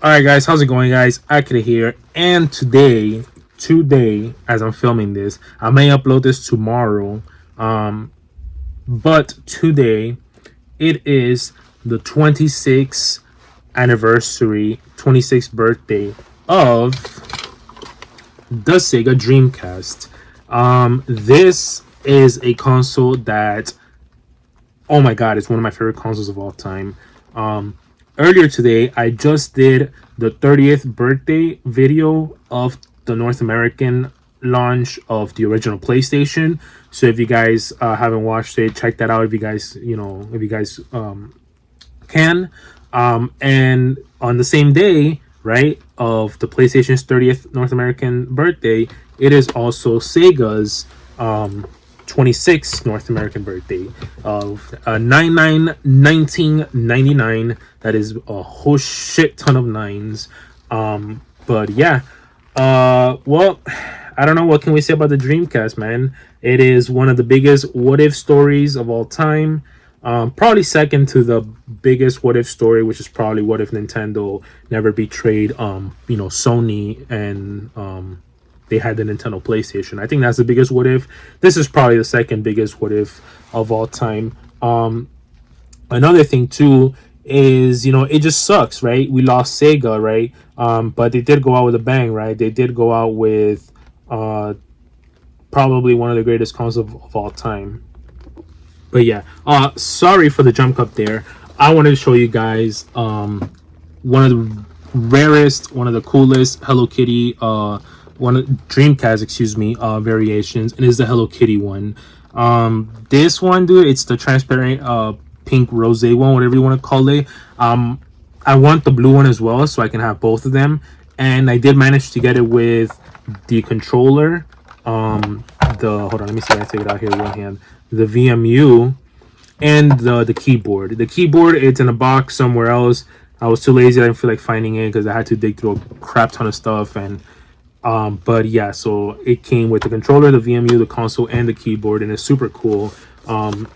All right, guys, how's it going, guys? Akira here, and today, as I'm filming this, I may upload this tomorrow, but today it is the 26th anniversary, 26th birthday of the Sega Dreamcast. This is a console that, oh my god, it's one of my favorite consoles of all time. Earlier today, I just did the 30th birthday video of the North American launch of the original PlayStation. So if you guys haven't watched it, check that out. If you guys, can. And on the same day, right, of the PlayStation's 30th North American birthday, it is also Sega's 26th North American birthday of 1999. That is a whole shit ton of nines. But yeah, well, I don't know what can we say about the Dreamcast, man. It is one of the biggest what if stories of all time. Probably second to the biggest what if story, which is probably what if Nintendo never betrayed, Sony, and they had the Nintendo PlayStation. I think that's the biggest what if. This is probably the second biggest what if of all time. Another thing too is, it just sucks, right? We lost Sega, right? But they did go out with a bang, right? They did go out with probably one of the greatest consoles of all time. But yeah, sorry for the jump cut there. I wanted to show you guys one of the rarest, one of the coolest Hello Kitty, one of Dreamcast, excuse me, variations, and is the Hello Kitty one. This one, dude, it's the transparent pink rose one, whatever you want to call it. I want the blue one as well, so I can have both of them. And I did manage to get it with the controller. Hold on, let me see if I take it out here with one hand. The VMU and the keyboard. The keyboard, it's in a box somewhere else. I was too lazy. I didn't feel like finding it because I had to dig through a crap ton of stuff. And but yeah, so it came with the controller, the VMU, the console, and the keyboard, and it's super cool.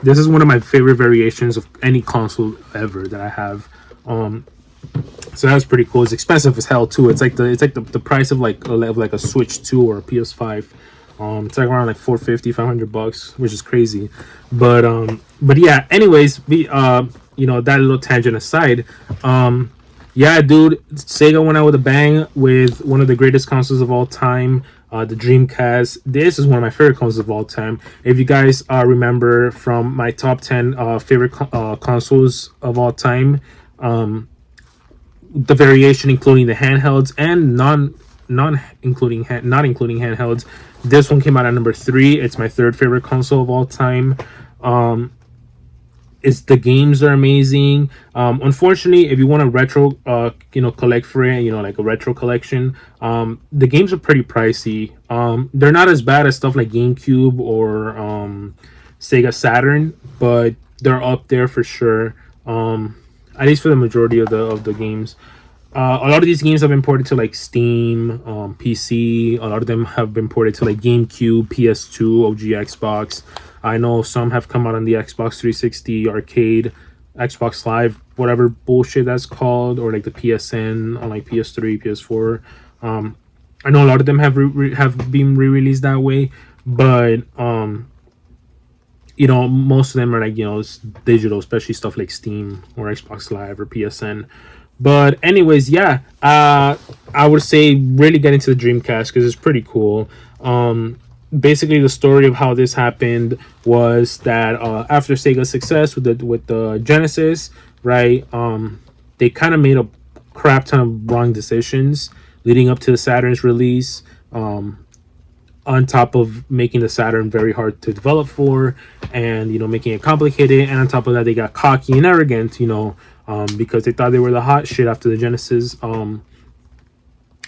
This is one of my favorite variations of any console ever that I have. So that's pretty cool. It's expensive as hell too. It's like the price of like a Switch 2 or a PS5. It's like around like 450, $500, which is crazy. But yeah. Anyways, that little tangent aside, yeah, dude, Sega went out with a bang with one of the greatest consoles of all time, the Dreamcast. This is one of my favorite consoles of all time. If you guys remember from my top 10 favorite consoles of all time, the variation including the handhelds and not including handhelds. This one came out at number 3. It's my third favorite console of all time. It's the games are amazing. Unfortunately, if you want a retro, collect for it, like a retro collection, the games are pretty pricey. They're not as bad as stuff like GameCube or Sega Saturn, but they're up there for sure. At least for the majority of the games. A lot of these games have been ported to like Steam, PC. A lot of them have been ported to like GameCube, PS2, OG Xbox. I know some have come out on the Xbox 360 arcade, Xbox Live, whatever bullshit that's called, or like the PSN on like PS3, PS4. I know a lot of them have have been re-released that way, but most of them are like it's digital, especially stuff like Steam or Xbox Live or PSN. But anyways, yeah, I would say really get into the Dreamcast because it's pretty cool. Basically, the story of how this happened was that after Sega's success with the Genesis, right? They kind of made a crap ton of wrong decisions leading up to the Saturn's release. On top of making the Saturn very hard to develop for, and making it complicated, and on top of that, they got cocky and arrogant, because they thought they were the hot shit after the Genesis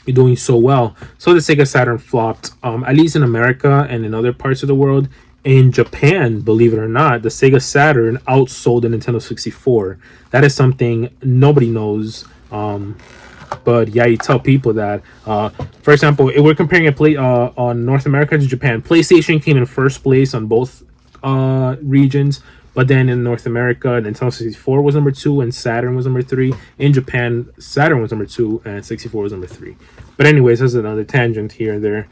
doing so well. So the Sega Saturn flopped, at least in America and in other parts of the world. In Japan, believe it or not, the Sega Saturn outsold the Nintendo 64. That is something nobody knows. But yeah, you tell people that. For example, if we're comparing on North America to Japan, PlayStation came in first place on both regions. But then in North America, Nintendo 64 was number 2 and Saturn was number 3. In Japan, Saturn was number 2 and 64 was number 3. But anyways, that's another tangent here and there.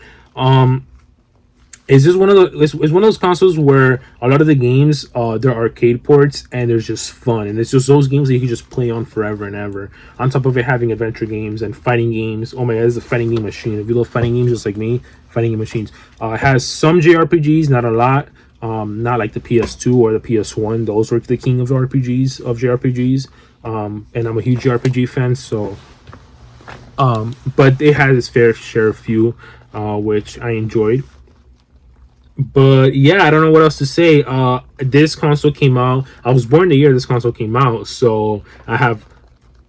It's just one of the it's one of those consoles where a lot of the games they're arcade ports and they're just fun, and it's just those games that you can just play on forever and ever. On top of it having adventure games and fighting games. Oh my god, it's a fighting game machine. If you love fighting games just like me, fighting game machines. It has some JRPGs, not a lot. Not like the PS2 or the PS1. Those were the king of RPGs, of JRPGs. And I'm a huge JRPG fan, so but it had its fair share of few, which I enjoyed. But yeah, I don't know what else to say. This console came out. I was born the year this console came out, so I have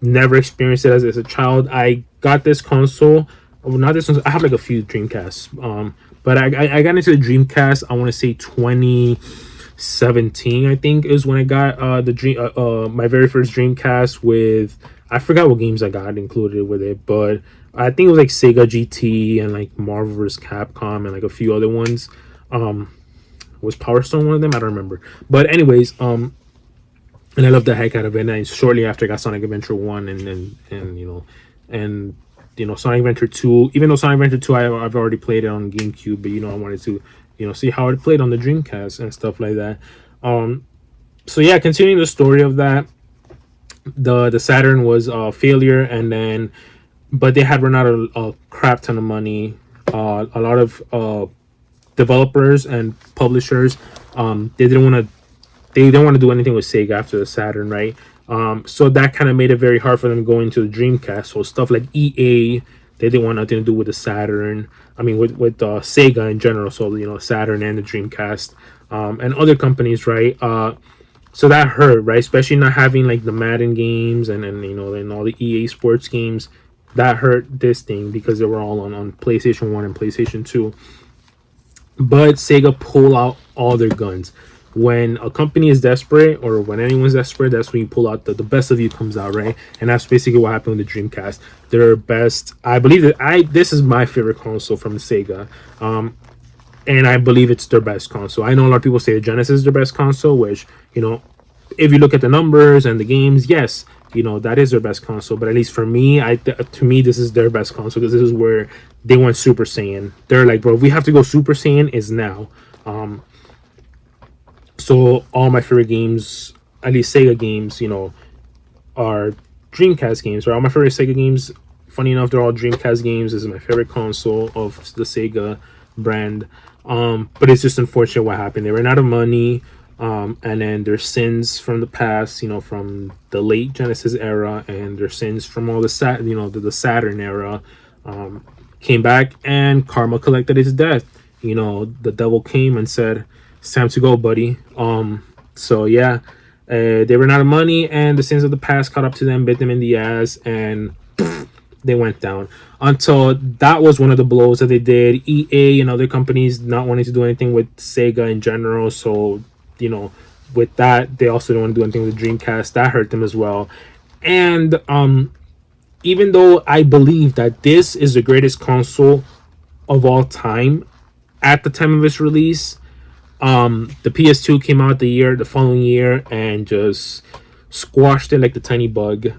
never experienced it as a child. I got this console. Well, not this one. I have like a few Dreamcasts. But I got into the Dreamcast. I want to say 2017. I think is when I got my very first Dreamcast with. I forgot what games I got included with it, but I think it was like Sega GT and like Marvel vs. Capcom and like a few other ones. Was Power Stone one of them? I don't remember. But anyways, and I loved the heck out of it. And shortly after, I got Sonic Adventure 1 and Sonic Adventure 2. Even though Sonic Adventure 2 I've already played it on GameCube, but I wanted to see how it played on the Dreamcast and stuff like that. So yeah, continuing the story of that, the Saturn was a failure, and then but they had run out of a crap ton of money. A lot of developers and publishers, they didn't want to do anything with Sega after the Saturn, right? So that kind of made it very hard for them to go into the Dreamcast. So stuff like EA, they didn't want nothing to do with the Saturn. I mean, with Sega in general. So Saturn and the Dreamcast, and other companies, right? So that hurt, right? Especially not having like the Madden games and all the EA Sports games. That hurt this thing because they were all on PlayStation 1 and PlayStation 2. But Sega pull out all their guns. When a company is desperate, or when anyone's desperate, that's when you pull out the best of you comes out, right? And that's basically what happened with the Dreamcast. Their best, I believe this is my favorite console from Sega, and I believe it's their best console. I know a lot of people say the Genesis is their best console, which if you look at the numbers and the games, yes, that is their best console. But at least for me, to me, this is their best console because this is where they went Super Saiyan. They're like, bro, if we have to go Super Saiyan, is now. So all my favorite games, at least Sega games, are Dreamcast games. Or all my favorite Sega games, funny enough, they're all Dreamcast games. This is my favorite console of the Sega brand. But it's just unfortunate what happened. They ran out of money. And then their sins from the past, from the late Genesis era, and their sins from all the Saturn era, came back, and karma collected its death. The devil came and said, "It's time to go, buddy." So yeah, they ran out of money, and the sins of the past caught up to them, bit them in the ass, and they went down. Until that was one of the blows that they did. EA and other companies not wanting to do anything with Sega in general, so with that, they also don't want to do anything with the Dreamcast. That hurt them as well. And even though I believe that this is the greatest console of all time at the time of its release, the PS2 came out the following year and just squashed it like the tiny bug.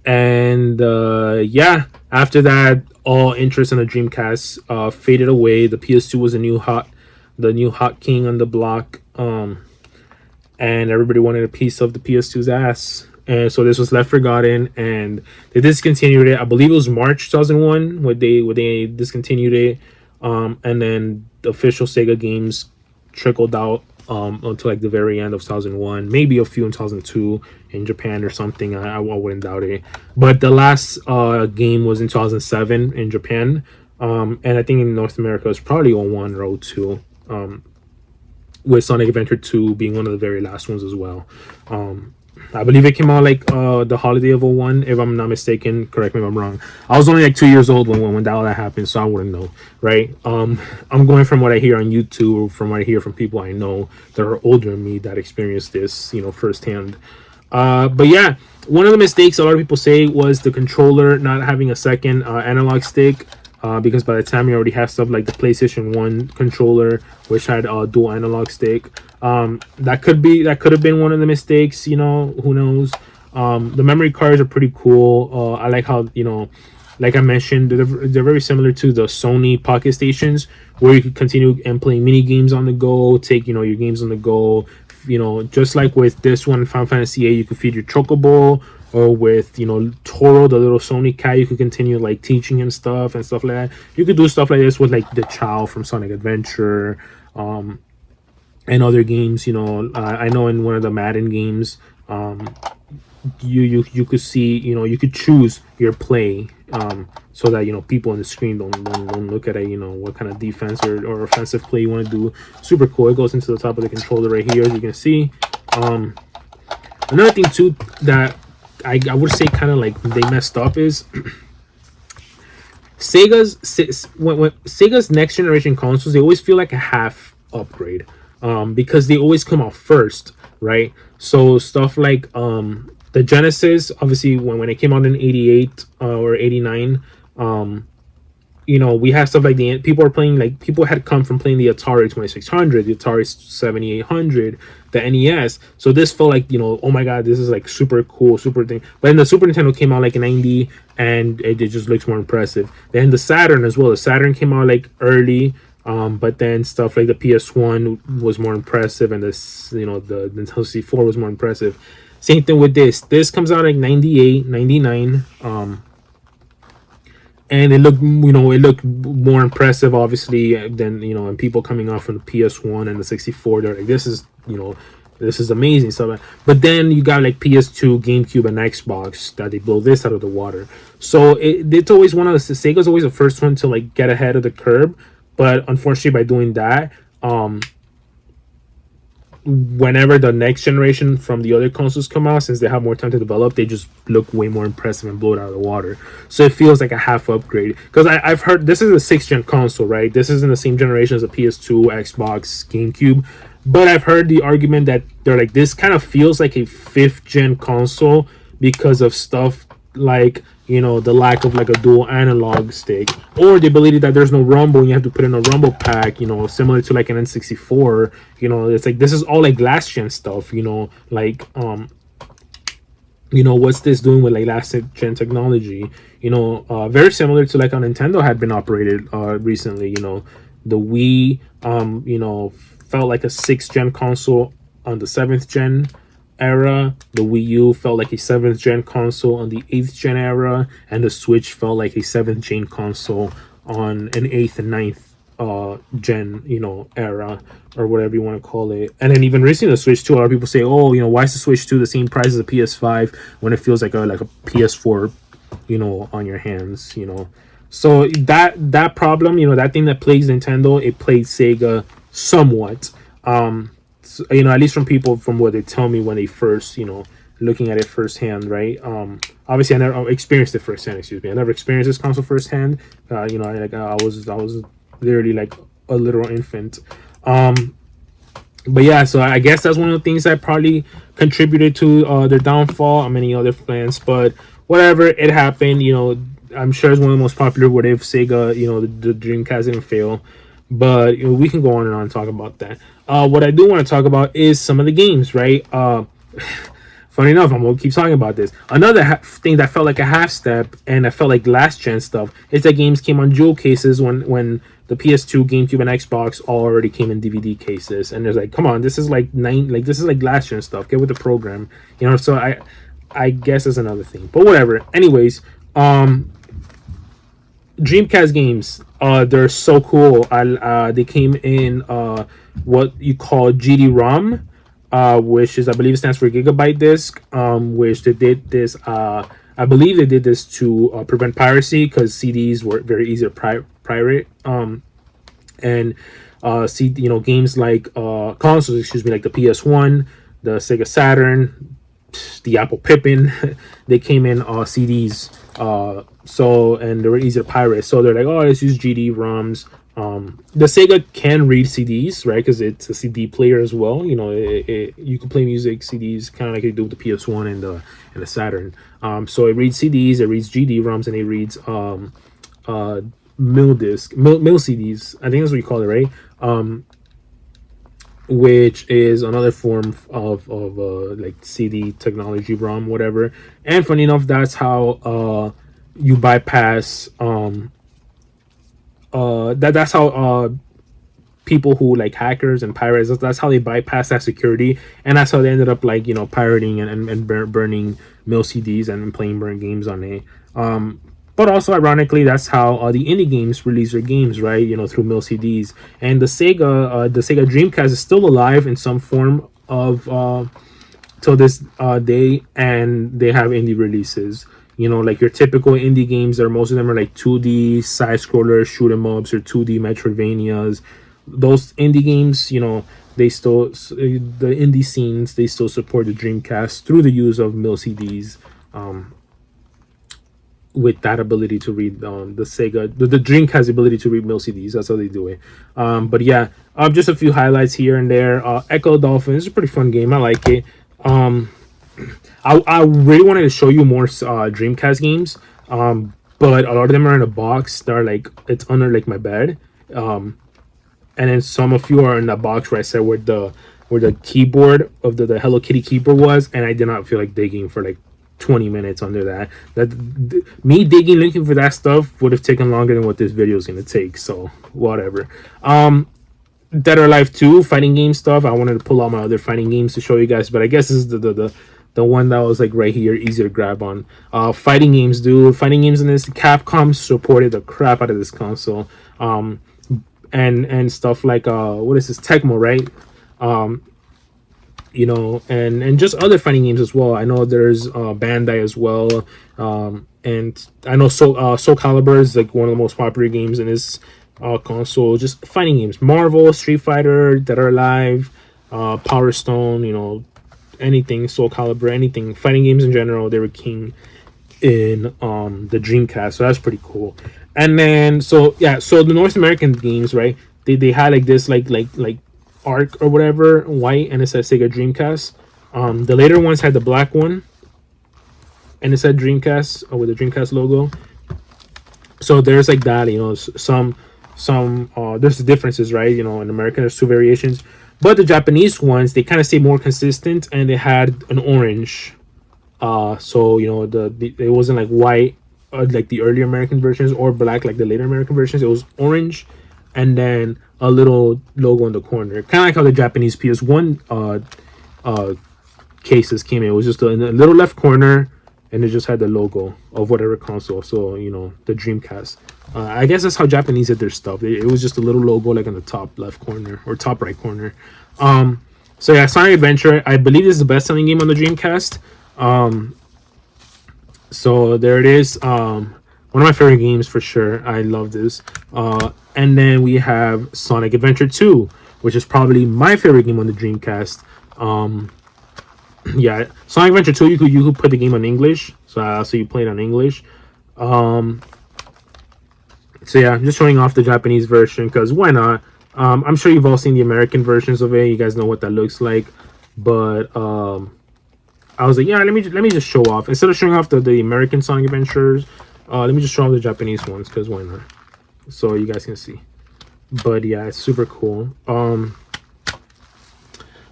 Yeah, after that, all interest in the Dreamcast faded away. The PS2 was the new hot king on the block, and everybody wanted a piece of the PS2's ass, and so this was left forgotten, and they discontinued it. I believe it was March 2001 when they discontinued it, and then the official Sega games trickled out until like the very end of 2001, maybe a few in 2002 in Japan or something. I wouldn't doubt it, but the last game was in 2007 in Japan, and I think in North America it was probably 01 or 02. With Sonic Adventure 2 being one of the very last ones as well. I believe it came out like the holiday of 01, if I'm not mistaken. Correct me if I'm wrong. I was only like 2 years old when all that happened, so I wouldn't know, right? I'm going from what I hear on YouTube, from what I hear from people I know that are older than me that experienced this, firsthand. But yeah, one of the mistakes a lot of people say was the controller not having a second analog stick. because by the time you already have stuff like the PlayStation 1 controller, which had a dual analog stick. That could have been one of the mistakes, who knows. The memory cards are pretty cool. I like how, like I mentioned, they're very similar to the Sony Pocket Stations, where you could continue and play mini games on the go, take your games on the go. Just like with this one, Final Fantasy 8, you could feed your Chocobo, or with Toro, the little Sony cat, you could continue like teaching him stuff and stuff like that. You could do stuff like this with like the Chow from Sonic Adventure, and other games. I know in one of the Madden games, you could see, you could choose your play, so that people on the screen don't look at it, what kind of defense or offensive play you want to do. Super cool. It goes into the top of the controller right here, as you can see. Another thing too that I would say kind of like they messed up is when Sega's next generation consoles, they always feel like a half upgrade, because they always come out first, right? So stuff like the Genesis, obviously when it came out in 88 or 89, we have stuff like people are playing, like people had come from playing the Atari 2600, the Atari 7800, the NES. So this felt like, oh my god, this is like super cool, super thing. But then the Super Nintendo came out like in 90, and it just looks more impressive. Then the Saturn as well. The Saturn came out like early, but then stuff like the PS1 was more impressive, and this, the Nintendo 64 was more impressive. Same thing with this. This comes out like 98, 99. And it looked more impressive, obviously, than and people coming off from the PS1 and the 64. They're like, this is amazing stuff. But then you got like PS2, GameCube, and Xbox that they blow this out of the water. So it's always one of the Sega's always the first one to like get ahead of the curve. But unfortunately, by doing that, whenever the next generation from the other consoles come out, since they have more time to develop, they just look way more impressive and blow it out of the water. So it feels like a half upgrade, because I've heard this is a 6th gen console, right? This isn't the same generation as a PS2, Xbox, GameCube, but I've heard the argument that they're like, this kind of feels like a 5th gen console because of stuff like the lack of like a dual analog stick, or the ability that there's no rumble and you have to put in a rumble pack, similar to like an N64. It's like this is all like last gen stuff, like what's this doing with like last gen technology, very similar to like how Nintendo had been operated recently. The Wii felt like a 6th gen console on the 7th gen era. The Wii U felt like a 7th gen console on the 8th gen era, and the Switch felt like a 7th gen console on an 8th and 9th gen era, or whatever you want to call it. And then even recently the Switch 2, a lot of people say, oh, why is the Switch 2 the same price as the PS5 when it feels like a PS4 on your hands. So that problem, that thing that plagues Nintendo, it plagues Sega somewhat. At least from what they tell me when they first, looking at it firsthand, right? Obviously I never experienced it firsthand. Excuse me, I never experienced this console firsthand. I was literally like a literal infant. But yeah, so I guess that's one of the things that probably contributed to their downfall, and many other plans. But whatever, it happened. I'm sure it's one of the most popular what if Sega, the Dreamcast didn't fail. But we can go on and on and talk about that. What I do want to talk about is some of the games, right? Funny enough, I'm gonna keep talking about this. Another thing that felt like a half step, and I felt like last gen stuff, is that games came on jewel cases when the PS2, GameCube, and Xbox all already came in DVD cases. And there's like, come on, this is like this is like last gen stuff. Get with the program, So I guess that's another thing. But whatever. Anyways, Dreamcast games, they're so cool. They came in what you call GD-ROM, which is, I believe it stands for gigabyte disc, which they did this. I believe they did this to prevent piracy, because CDs were very easy to pirate. And games like consoles, excuse me, like the PS1, the Sega Saturn, the Apple Pippin, they came in CDs. And they were easy to pirate. So they're like, oh, let's use GD-ROMs. The Sega can read CDs, right? Because it's a CD player as well. You can play music CDs, kind of like you do with the PS1 and the Saturn. So it reads CDs, it reads GD-ROMs, and it reads mill CDs. I think that's what you call it, right? Which is another form of like CD technology, ROM, whatever. And funny enough, that's how you bypass that's how people who like hackers and pirates, that's how they bypass that security, and that's how they ended up like pirating and burning mill CDs and playing burn games on it. But also ironically, that's how the indie games release their games, right? Through mill CDs. And the Sega Dreamcast is still alive in some form of till this day, and they have indie releases. Like your typical indie games, are most of them are like 2D side scrollers, shoot 'em ups, or 2D Metroidvanias. Those indie games, they still, the indie scenes, they still support the Dreamcast through the use of mill CDs. With that ability to read the Sega, the Dreamcast has the ability to read mill CDs. That's how they do it. But yeah, just a few highlights here and there. Echo Dolphin is a pretty fun game. I like it. I really wanted to show you more Dreamcast games, but a lot of them are in a box. They're like, it's under like my bed, and then some of you are in that box where I said where the keyboard of the Hello Kitty keyboard was, and I did not feel like digging for like 20 minutes under that. Me digging looking for that stuff would have taken longer than what this video is gonna take. So whatever. Dead or Alive 2 fighting game stuff. I wanted to pull out my other fighting games to show you guys, but I guess this is the one that was like right here, easier to grab on. Fighting games, dude. Fighting games in this, Capcom supported the crap out of this console. And stuff like what is this, Tecmo, right? And just other fighting games as well. I know there's Bandai as well, and I know Soul Calibur is like one of the most popular games in this console. Just fighting games, Marvel, Street Fighter, Dead or Alive, Power Stone, anything Soul Calibur, anything fighting games in general, they were king in the Dreamcast. So that's pretty cool. And then so the North American games, right? They had like this like arc or whatever, white, and it said Sega Dreamcast. The later ones had the black one, and it said Dreamcast with the Dreamcast logo. So there's like that, some there's the differences, right? In American there's two variations, but the Japanese ones, they kind of stay more consistent, and they had an orange. So it wasn't like white like the earlier American versions, or black like the later American versions. It was orange, and then a little logo in the corner, kind of like how the Japanese PS1 cases came in. It was just in the little left corner, and it just had the logo of whatever console. So the Dreamcast. I guess that's how Japanese did their stuff. It was just a little logo like in the top left corner or top right corner. So yeah, Sonic Adventure, I believe this is the best selling game on the Dreamcast. So there it is. One of my favorite games for sure. I love this. And then we have Sonic Adventure 2, which is probably my favorite game on the Dreamcast. Yeah, Sonic Adventure 2, you could put the game on English, so you play it on English. So yeah, I'm just showing off the Japanese version because why not? I'm sure you've all seen the American versions of it. You guys know what that looks like, but I was like, yeah, let me just show off instead of showing off the American Sonic Adventures. Let me just show off the Japanese ones because why not? So you guys can see. But yeah, it's super cool.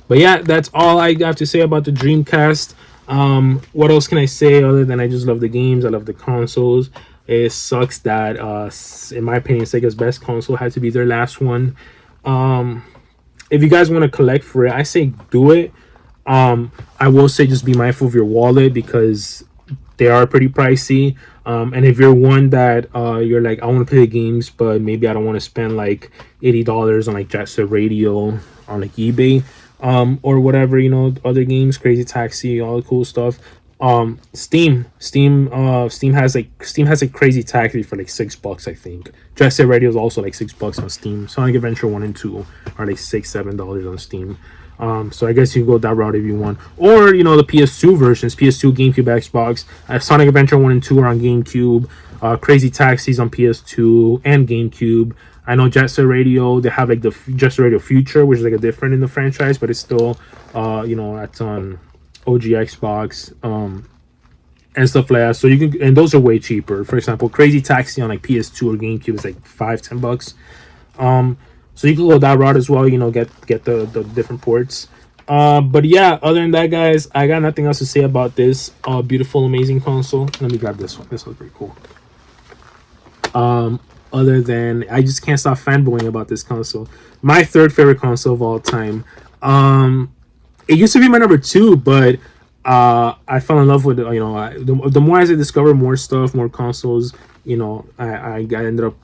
But yeah, that's all I have to say about the Dreamcast. What else can I say other than I just love the games, I love the consoles. It sucks that in my opinion, Sega's best console had to be their last one. If you guys want to collect for it, I say do it. I will say just be mindful of your wallet because they are pretty pricey. And if you're one that you're like, I want to play the games, but maybe I don't want to spend like $80 on like Jet Set Radio on like eBay, or whatever, other games, Crazy Taxi, all the cool stuff. Steam has like Crazy Taxi for like $6, I think. Jet Set Radio is also like $6 on Steam. Sonic Adventure 1 and 2 are like $6-7 on Steam. So I guess you go that route if you want, or the PS2 versions, PS2, GameCube, Xbox. Sonic Adventure 1 and 2 are on GameCube. Crazy Taxis on PS2 and GameCube. I know Jet Set Radio, they have like the Jet Set Radio Future, which is like a different in the franchise, but it's still that's on OG Xbox. and stuff like that. So you can, and those are way cheaper. For example, Crazy Taxi on like PS2 or GameCube is like $5-10. So you can go that route as well. You know, get the different ports. But yeah, other than that, guys, I got nothing else to say about this beautiful, amazing console. Let me grab this one. This one's pretty cool. Other than I just can't stop fanboying about this console. My third favorite console of all time. It used to be my number 2, but I fell in love with it. You know, the more as I discover more stuff, more consoles, you know, I ended up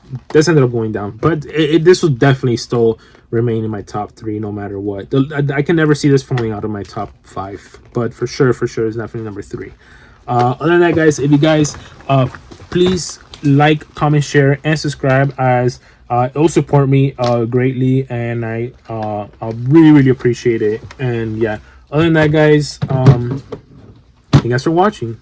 going down. But this will definitely still remain in my top 3 no matter what. I can never see this falling out of my top 5, but for sure, it's definitely number 3. Other than that, guys, if you guys please like, comment, share, and subscribe, as it will support me greatly, and I'll really appreciate it. And yeah, other than that, guys, thank you guys for watching.